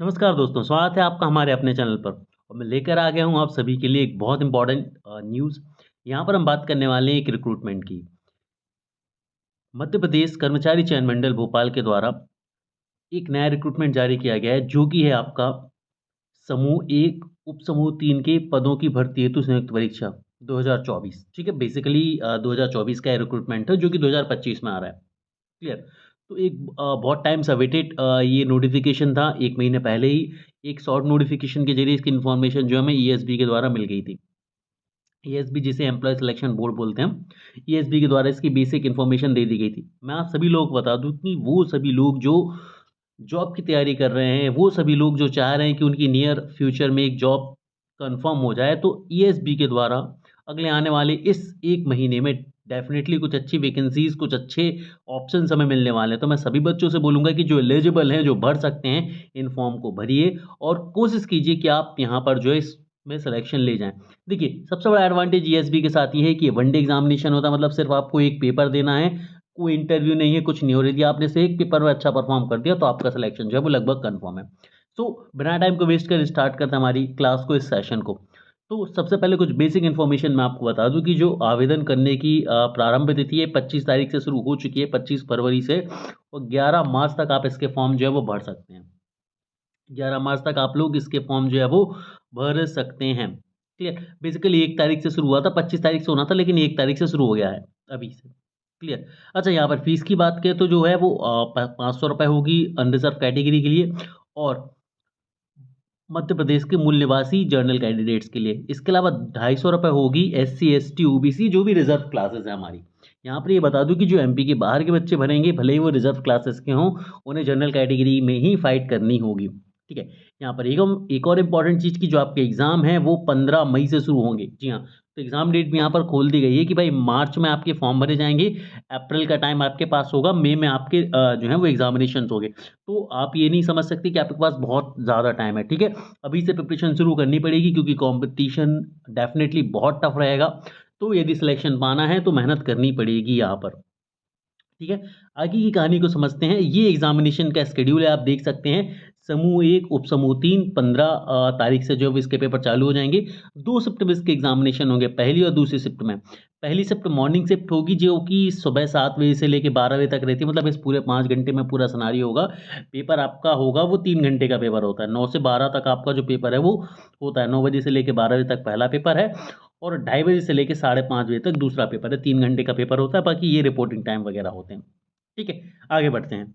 नमस्कार दोस्तों, स्वागत है आपका हमारे अपने चैनल पर और मैं लेकर आ गया हूँ आप सभी के लिए एक बहुत इम्पोर्टेंट न्यूज़। यहाँ पर हम बात करने वाले हैं एक रिक्रूटमेंट की। मध्य प्रदेश कर्मचारी चयन मंडल भोपाल के द्वारा एक नया रिक्रूटमेंट जारी किया गया है, जो कि है आपका समूह 1 उपसमूह 3 के पदों की भर्ती हेतु संयुक्त परीक्षा 2024। ठीक है, बेसिकली 2024 का रिक्रूटमेंट है जो कि 2025 में आ रहा है। क्लियर। तो एक बहुत टाइम से अवेटेड ये नोटिफिकेशन था। 1 महीने पहले ही एक शॉर्ट नोटिफिकेशन के ज़रिए इसकी इन्फॉर्मेशन जो हमें ईएसबी के द्वारा मिल गई थी। ईएसबी जिसे एम्प्लॉयी सिलेक्शन बोर्ड बोलते हैं हम, ईएसबी के द्वारा इसकी बेसिक इन्फॉर्मेशन दे दी गई थी। मैं आप सभी लोगों को बता दूँ कि वो सभी लोग जो जॉब की तैयारी कर रहे हैं, वो सभी लोग जो चाह रहे हैं कि उनकी नियर फ्यूचर में एक जॉब कन्फर्म हो जाए, तो ईएसबी के द्वारा अगले आने वाले इस 1 महीने में डेफ़िनेटली कुछ अच्छी वैकेंसीज़, कुछ अच्छे ऑप्शंस हमें मिलने वाले हैं। तो मैं सभी बच्चों से बोलूँगा कि जो एलिजिबल हैं, जो भर सकते हैं, इन फॉर्म को भरिए और कोशिश कीजिए कि आप यहाँ पर जो है इसमें सिलेक्शन ले जाएँ। देखिए, सबसे बड़ा एडवांटेज ईएसबी के साथ ये है कि वन डे एग्ज़ामिनेशन होता है, मतलब सिर्फ़ आपको एक पेपर देना है, कोई इंटरव्यू नहीं है, कुछ नहीं हो रही थी। आपने से एक पेपर में अच्छा परफ़ॉर्म कर दिया, तो आपका सिलेक्शन जो है वो लगभग कन्फर्म है। सो बिना टाइम को वेस्ट करे स्टार्ट करते हैं हमारी क्लास को, इस सेशन को। तो सबसे पहले कुछ बेसिक इन्फॉर्मेशन मैं आपको बता दूँ कि जो आवेदन करने की प्रारंभ तिथि है 25 तारीख से शुरू हो चुकी है, 25 फरवरी से, और 11 मार्च तक आप इसके फॉर्म जो है वो भर सकते हैं। 11 मार्च तक आप लोग इसके फॉर्म जो है वो भर सकते हैं। क्लियर? बेसिकली 1 तारीख से शुरू हुआ था, 25 तारीख से होना था, लेकिन 1 तारीख से शुरू हो गया है अभी से। क्लियर? अच्छा, यहाँ पर फ़ीस की बात करें तो जो है वो प ₹500 होगी अनरिज़र्व कैटेगरी के लिए और मध्य प्रदेश के मूल निवासी जनरल कैंडिडेट्स के लिए। इसके अलावा ₹250 होगी एससी, एसटी, ओबीसी जो भी रिज़र्व क्लासेस हैं हमारी। यहाँ पर ये बता दूँ कि जो एमपी के बाहर के बच्चे भरेंगे, भले ही वो रिज़र्व क्लासेस के हों, उन्हें जनरल कैटेगरी में ही फ़ाइट करनी होगी। ठीक है? यहाँ पर एक और इम्पोर्टेंट चीज़ की जो आपके एग्ज़ाम हैं वो 15 मई से शुरू होंगे। जी हाँ, तो एग्ज़ाम डेट भी यहाँ पर खोल दी गई है कि भाई मार्च में आपके फॉर्म भरे जाएँगे, अप्रैल का टाइम आपके पास होगा, मई में आपके जो है वो एग्ज़ामिनेशंस होंगे। तो आप ये नहीं समझ सकते कि आपके पास बहुत ज़्यादा टाइम है। ठीक है? अभी से प्रिपरेशन शुरू करनी पड़ेगी क्योंकि कॉम्पिटिशन डेफ़िनेटली बहुत टफ़ रहेगा। तो यदि सिलेक्शन पाना है तो मेहनत करनी पड़ेगी यहाँ पर। ठीक है? आगे की कहानी को समझते हैं। ये एग्ज़ामिनेशन का शेड्यूल है, आप देख सकते हैं। समूह 1, उपसमूह 3 15 तारीख से जो है इसके पेपर चालू हो जाएँगे। 2 शिफ्ट में इसके एग्ज़ामिनेशन होंगे, पहली और दूसरी शिफ्ट में। पहली शिफ्ट मॉर्निंग शिफ्ट होगी जो कि सुबह 7 बजे से लेके 12 बजे तक रहती है, मतलब इस पूरे 5 घंटे में पूरा सिनेरियो होगा। पेपर आपका होगा वो 3 घंटे का पेपर होता है। 9 से 12 तक आपका जो पेपर है वो होता है। 9 बजे से लेके 12 बजे तक पहला पेपर है और ढाई बजे से लेके साढ़े 5 बजे तक दूसरा पेपर है। 3 घंटे का पेपर होता है, बाकी ये रिपोर्टिंग टाइम वगैरह होते हैं। ठीक है, आगे बढ़ते हैं।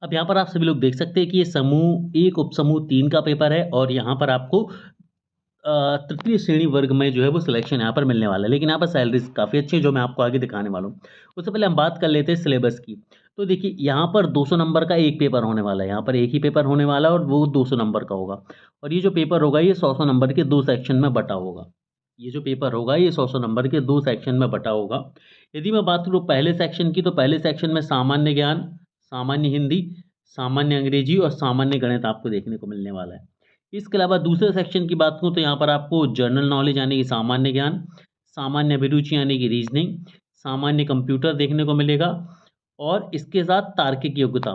अब यहाँ पर आप सभी लोग देख सकते हैं कि ये समूह 1 उपसमूह 3 का पेपर है और यहाँ पर आपको तृतीय श्रेणी वर्ग में जो है वो सिलेक्शन यहाँ पर मिलने वाला है। लेकिन यहाँ पर सैलरीज़ काफ़ी अच्छी है जो मैं आपको आगे दिखाने वाला हूँ। उससे पहले हम बात कर लेते हैं सिलेबस की। तो देखिए यहाँ पर 200 नंबर का एक पेपर होने वाला है। यहाँ पर एक ही पेपर होने वाला है और वो 200 नंबर का होगा। और ये जो पेपर होगा ये 100-100 नंबर के 2 सेक्शन में बँटा होगा। ये जो पेपर होगा ये 100-100 नंबर के 2 सेक्शन में बँटा होगा। यदि मैं बात करूँ पहले सेक्शन की, तो पहले सेक्शन में सामान्य ज्ञान, सामान्य हिंदी, सामान्य अंग्रेजी और सामान्य गणित आपको देखने को मिलने वाला है। इसके अलावा दूसरे सेक्शन की बात करूँ तो यहाँ पर आपको जनरल नॉलेज यानी कि सामान्य ज्ञान, सामान्य अभिरुचि यानी कि रीज़निंग, सामान्य कंप्यूटर देखने को मिलेगा और इसके साथ तार्किक योग्यता।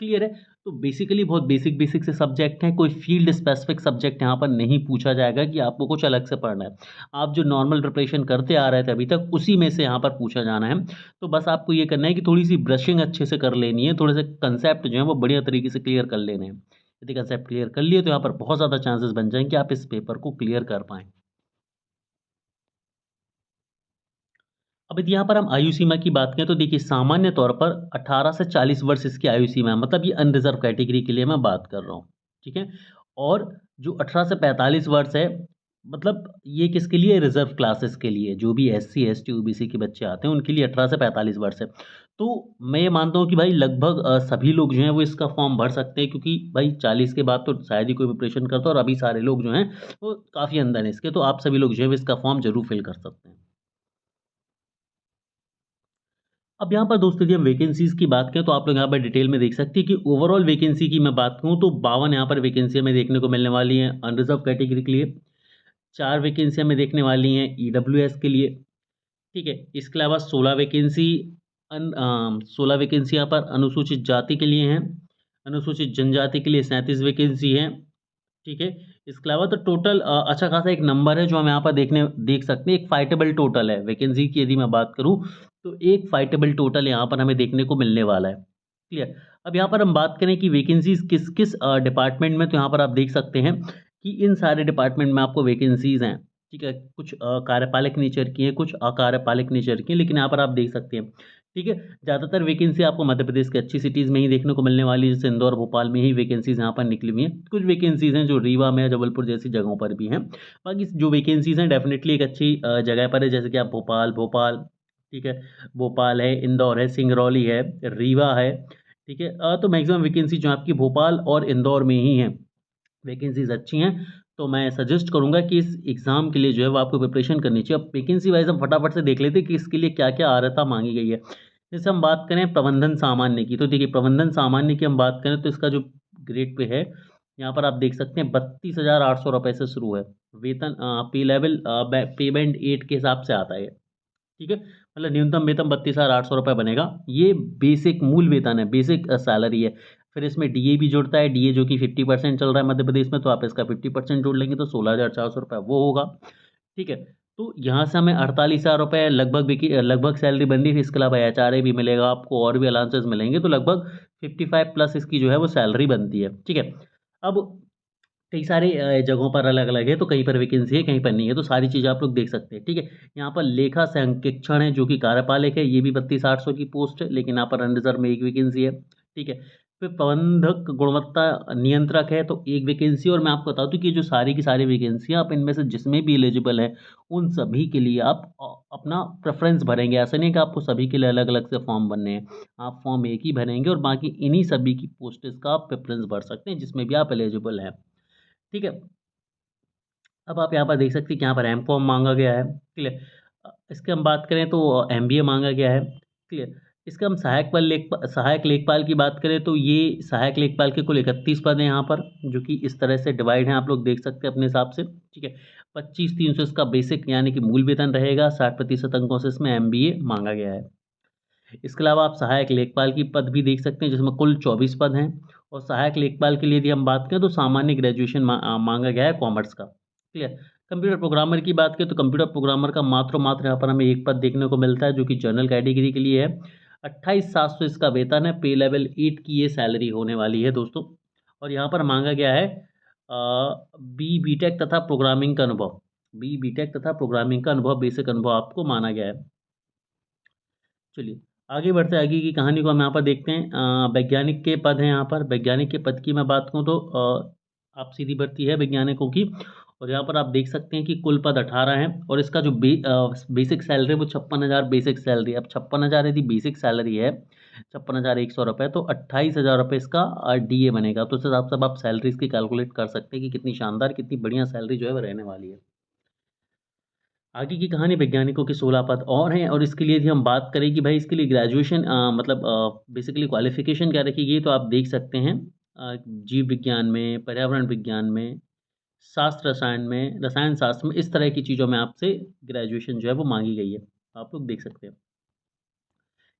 क्लियर है? तो बेसिकली बहुत बेसिक से सब्जेक्ट हैं, कोई फ़ील्ड स्पेसिफ़िक सब्जेक्ट यहाँ पर नहीं पूछा जाएगा कि आपको कुछ अलग से पढ़ना है। आप जो नॉर्मल प्रिपरेशन करते आ रहे थे अभी तक, उसी में से यहाँ पर पूछा जाना है। तो बस आपको ये करना है कि थोड़ी-सी ब्रशिंग अच्छे से कर लेनी है, थोड़े से कंसेप्ट जो हैं वो बढ़िया तरीके से क्लियर कर लेने हैं। यदि कंसेप्ट क्लियर कर लिए तो यहाँ पर बहुत ज़्यादा चांसेस बन जाएँ कि आप इस पेपर को क्लियर कर पाएँ। अब यदि यहाँ पर हम आयु सीमा की बात करें तो देखिए सामान्य तौर पर 18 से 40 वर्ष इसकी आयु सीमा है, मतलब ये अनरिज़र्व कैटेगरी के लिए मैं बात कर रहा हूँ, ठीक है? और जो 18 से 45 वर्ष है, मतलब ये किसके लिए? रिज़र्व क्लासेस के लिए, जो भी एससी, एसटी, ओबीसी के बच्चे आते हैं उनके लिए 18 से 45 वर्ष है। तो मैं ये मानता हूँ कि भाई लगभग सभी लोग जो हैं वो इसका फॉर्म भर सकते हैं क्योंकि भाई 40 के बाद तो शायद ही कोई प्रिपरेशन करता है और अभी सारे लोग जो हैं वो काफ़ी अंदर हैं इसके, तो आप सभी लोग जो है वो इसका फॉर्म ज़रूर फिल कर सकते हैं। अब यहाँ पर दोस्तों यदि हम वैकेंसीज़ की बात करें तो आप लोग यहाँ पर डिटेल में देख सकते हैं कि ओवरऑल वैकेंसी की मैं बात करूँ तो 52 यहाँ पर वैकेंसी हमें देखने को मिलने वाली हैं अनरिज़र्व कैटेगरी के लिए। 4 वैकेंसी हमें देखने वाली हैं ईडब्ल्यूएस के लिए, ठीक है? इसके अलावा 16 वैकेंसी 16 वैकेंसी यहाँ पर अनुसूचित जाति के लिए हैं। अनुसूचित जनजाति के लिए 37 वैकेंसी है, ठीक है। इसके अलावा तो टोटल अच्छा खासा एक नंबर है जो हम यहाँ पर देख सकते हैं, एक फाइटेबल टोटल है वैकेंसी की। यदि मैं बात करूँ तो एक फाइटेबल टोटल यहाँ पर हमें देखने को मिलने वाला है, क्लियर। अब यहाँ पर हम बात करें कि वैकेंसीज किस किस डिपार्टमेंट में, तो यहाँ पर आप देख सकते हैं कि इन सारे डिपार्टमेंट में आपको वैकेंसीज हैं, ठीक है। कुछ कार्यपालक नेचर की हैं, कुछ अकार्यपालक नेचर की हैं, लेकिन यहाँ पर आप देख सकते हैं, ठीक है। ज़्यादातर वैकेंसी आपको मध्य प्रदेश की अच्छी सिटीज़ में ही देखने को मिलने वाली है, जैसे इंदौर भोपाल में ही वैकेंसीज यहाँ पर निकली हुई हैं। कुछ वैकेंसीज हैं जो रीवा में, जबलपुर जैसी जगहों पर भी हैं। बाकी जो वैकेंसीज हैं डेफिनेटली एक अच्छी जगह पर है, जैसे कि आप भोपाल भोपाल ठीक है, भोपाल है, इंदौर है, सिंगरौली है, रीवा है, ठीक है। तो मैक्सिमम वैकेंसी जो आपकी भोपाल और इंदौर में ही हैं, वैकेंसीज अच्छी हैं। तो मैं सजेस्ट करूंगा कि इस एग्ज़ाम के लिए जो है वो आपको प्रिपरेशन करनी चाहिए। अब वैकेंसी वाइज हम फटाफट से देख लेते हैं कि इसके लिए क्या क्या अर्हता मांगी गई है। जैसे हम बात करें प्रबंधन सामान्य की, तो देखिए प्रबंधन सामान्य की हम बात करें तो इसका जो ग्रेड पे है, यहाँ पर आप देख सकते हैं 32,800 रुपये से शुरू है वेतन। पे लेवल पे बैंड 8 के हिसाब से आता है, ठीक है। मतलब न्यूनतम वेतन 32,800 रुपये बनेगा। ये बेसिक मूल वेतन है, बेसिक सैलरी है। फिर इसमें डीए भी जुड़ता है, डीए जो कि 50% चल रहा है मध्य प्रदेश में, तो आप इसका 50% जोड़ लेंगे तो 16,400 रुपये वो होगा, ठीक है। तो यहाँ से हमें 48,000 रुपये लगभग सैलरी बन रही है। इसके अलावा एचआरए भी मिलेगा आपको, और भी अलाउंसेस मिलेंगे, तो लगभग 55 प्लस इसकी जो है वो सैलरी बनती है, ठीक है। अब कई सारे जगहों पर अलग-अलग है, तो कहीं पर वैकेंसी है, कहीं पर नहीं है, तो सारी चीज़ें आप लोग देख सकते हैं, ठीक है। यहाँ पर लेखा संरक्षण है जो कि कार्यपालक है, ये भी 32,800 की पोस्ट है, लेकिन यहाँ पर अनरिजर्व में एक वैकेंसी है, ठीक है। फिर प्रबंधक गुणवत्ता नियंत्रक है, तो एक वैकेंसी। और मैं आपको बता दूँ कि जो सारी की सारी वैकेंसियाँ, आप इनमें से जिसमें भी एलिजिबल है उन सभी के लिए आप अपना प्रेफरेंस भरेंगे। ऐसा नहीं है कि आपको सभी के लिए अलग-अलग से फॉर्म भरने हैं, आप फॉर्म एक ही भरेंगे और बाकी इन्हीं सभी की पोस्टेज़ का आप प्रेफ़रेंस भर सकते हैं जिसमें भी आप एलिजिबल हैं, ठीक है। अब आप यहाँ पर देख सकते हैं कि यहाँ पर एमकॉम मांगा गया है, क्लियर। इसकी हम बात करें तो एमबीए मांगा गया है, क्लियर। इसका हम सहायक लेखपाल की बात करें तो ये सहायक लेखपाल के कुल 31 पद हैं यहाँ पर, जो कि इस तरह से डिवाइड हैं, आप लोग देख सकते हैं अपने हिसाब से, ठीक है। 25,300 इसका बेसिक यानी कि मूल वेतन रहेगा, 60% अंकों से इसमें एमबीए मांगा गया है। इसके अलावा आप सहायक लेखपाल की पद भी देख सकते हैं, जिसमें कुल 24 पद हैं। और सहायक लेखपाल के लिए यदि हम बात करें तो सामान्य ग्रेजुएशन मांगा गया है कॉमर्स का, क्लियर। कंप्यूटर प्रोग्रामर की बात करें तो कंप्यूटर प्रोग्रामर का मात्र यहाँ पर हमें एक पद देखने को मिलता है, जो कि जनरल कैटेगरी के लिए है। 28,700 इसका वेतन है, पे लेवल 8 की ये सैलरी होने वाली है दोस्तों। और यहाँ पर मांगा गया है बीटेक तथा प्रोग्रामिंग का अनुभव, बीटेक तथा प्रोग्रामिंग का अनुभव, बेसिक अनुभव आपको माना गया है। चलिए आगे बढ़ते हैं, आगे की कहानी को हम यहाँ पर देखते हैं। वैज्ञानिक के पद हैं यहाँ पर। वैज्ञानिक के पद की मैं बात करूँ तो आप सीधी भर्ती है वैज्ञानिकों की। और यहाँ पर आप देख सकते हैं कि कुल पद 18 हैं और इसका जो बेसिक सैलरी है वो 56,000 बेसिक सैलरी। अब 56,000 यदि बेसिक सैलरी है, 56,100 रुपये, तो 28,000 रुपये इसका डीए बनेगा। तो उस हिसाब से अब आप सैलरी इसकी कैलकुलेट कर सकते हैं कि कितनी शानदार, कितनी बढ़िया सैलरी जो है वो रहने वाली है। आगे की कहानी, वैज्ञानिकों के 16 पद और हैं। और इसके लिए यदि हम बात करें कि भाई इसके लिए ग्रेजुएशन मतलब बेसिकली क्वालिफ़िकेशन क्या रखी गई, तो आप देख सकते हैं जीव विज्ञान में, पर्यावरण विज्ञान में, शास्त्र रसायन में, रसायन शास्त्र में, इस तरह की चीज़ों में आपसे ग्रेजुएशन जो है वो माँगी गई है। आप लोग देख सकते हैं।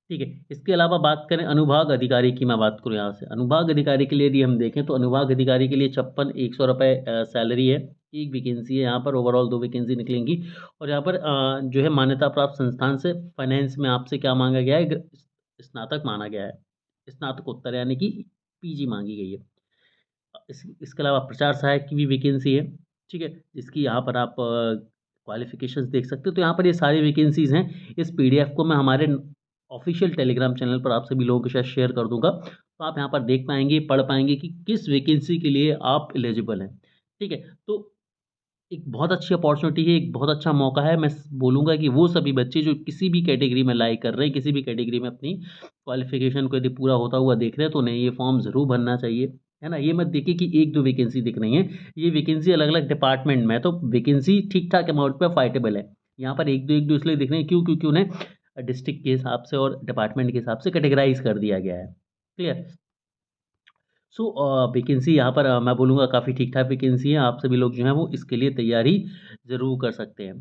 ठीक है। इसके अलावा बात करें अनुभाग अधिकारी की, मैं बात करूँ यहाँ से। अनुभाग अधिकारी के लिए यदि हम देखें तो अनुभाग अधिकारी के लिए 56,100 रुपये सैलरी है। एक वैकेंसी है यहाँ पर, ओवरऑल 2 वैकेंसी निकलेंगी। और यहाँ पर जो है मान्यता प्राप्त संस्थान से फाइनेंस में आपसे क्या माँगा गया है, स्नातक माना गया है, स्नातकोत्तर यानी कि पीजी माँगी गई है। इसके अलावा प्रचार सहायक की भी वैकेंसी है, ठीक है। इसकी यहाँ पर आप क्वालिफ़िकेशंस देख सकते हो। तो यहाँ पर ये सारी वैकेंसीज़ हैं। इस पीडीएफ को मैं हमारे ऑफ़िशियल टेलीग्राम चैनल पर आप सभी लोगों के साथ शेयर कर दूँगा। तो आप यहाँ पर देख पाएँगे, पढ़ पाएँगे कि किस वैकेंसी के लिए आप एलिजिबल हैं, ठीक है। तो एक बहुत अच्छी अपॉर्च्युनिटी है, एक बहुत अच्छा मौका है। मैं बोलूँगा कि वो सभी बच्चे जो किसी भी कैटेगरी में लाइक कर रहे हैं, किसी भी कैटेगरी में अपनी क्वालिफ़िकेशन को यदि पूरा होता हुआ देख रहे हैं, तो उन्हें ये फॉर्म ज़रूर भरना चाहिए, है ना? ये मत देखिए कि 1-2 वैकेंसी दिख रही हैं, ये वैकेंसी अलग-अलग डिपार्टमेंट में है, तो वैकेंसी ठीक-ठाक अमाउंट पे फाइटेबल है। यहाँ पर 1-2 इसलिए दिख रही हैं, क्यों? क्योंकि उन्हें डिस्ट्रिक्ट के हिसाब से और डिपार्टमेंट के हिसाब से कैटेगराइज़ कर दिया गया है। क्लियर? सो वैकेंसी यहाँ पर मैं बोलूँगा काफ़ी ठीक-ठाक वैकेंसी है। आप सभी लोग जो हैं वो इसके लिए तैयारी ज़रूर कर सकते हैं।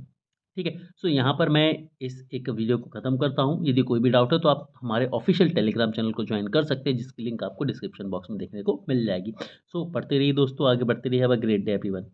ठीक है? सो यहाँ पर मैं इस एक वीडियो को ख़त्म करता हूँ। यदि कोई भी डाउट है तो आप हमारे ऑफ़िशियल टेलीग्राम चैनल को जॉइन कर सकते हैं, जिसकी लिंक आपको डिस्क्रिप्शन बॉक्स में देखने को मिल जाएगी। सो पढ़ते रहिए दोस्तों, आगे बढ़ते रहिए। Have a great day everyone.